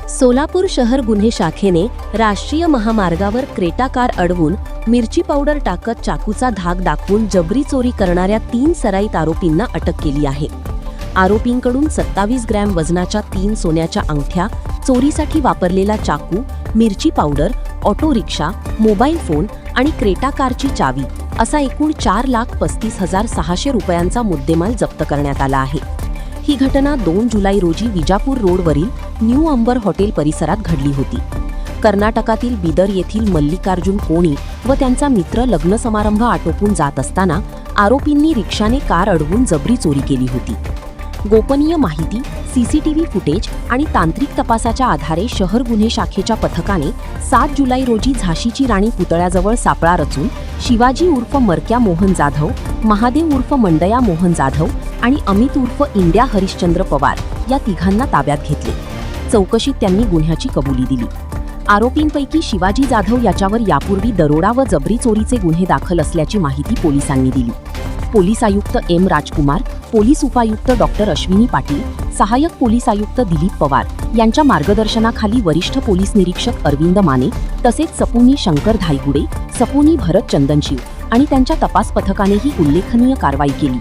सोलापूर शहर गुन्हे शाखेने राष्ट्रीय महामार्गावर क्रेटा कार अडवून मिरची पावडर टाकत चाकूचा धाक दाखवून जबरी चोरी करणाऱ्या 3 सराईत आरोपींना अटक केली आहे. आरोपींकडून 27 ग्रॅम वजनाच्या 3 सोन्याच्या अंगठ्या, चोरीसाठी वापरलेला चाकू, मिरची powder, auto rickshaw, mobile phone आणि क्रेटा कारची चावी असा एकूण 4,35,600 रुपयांचा मुद्देमाल जप्त करण्यात आला आहे. ही घटना 2 जुलै रोजी विजापूर रोडवरील न्यू अंबर हॉटेल परिसरात घडली होती. कर्नाटकातील बिदर येथील मल्लिकार्जुन कोणी व त्यांचा मित्र लग्न समारंभ आटोपून जात असताना आरोपींनी रिक्षाने कार अडवून जबरी चोरी केली होती. गोपनीय माहिती, सीसीटीव्ही फुटेज आणि तांत्रिक तपासाच्या आधारे शहर गुन्हे शाखेच्या पथकाने 7 जुलै रोजी झाशीची राणी पुतळ्याजवळ सापळा रचून शिवाजी उर्फ मरक्या मोहन जाधव, महादेव उर्फ मंडया मोहन जाधव आणि अमित उर्फ इंड्या हरिश्चंद्र पवार या तिघांना ताब्यात घेतले. चौकशीत त्यांनी गुन्ह्याची कबुली दिली. आरोपींपैकी शिवाजी जाधव याच्यावर यापूर्वी दरोडा व जबरी चोरीचे गुन्हे दाखल असल्याची माहिती पोलिसांनी दिली. पोलीस आयुक्त एम राजकुमार, पोलीस उपायुक्त डॉक्टर अश्विनी पाटील, सहाय्यक पोलीस आयुक्त दिलीप पवार यांच्या मार्गदर्शनाखाली वरिष्ठ पोलीस निरीक्षक अरविंद माने तसेच सपुनी शंकर धायगुडे, सपुनी भरत चंदनशिव आणि त्यांच्या तपास पथकाने ही उल्लेखनीय कारवाई केली.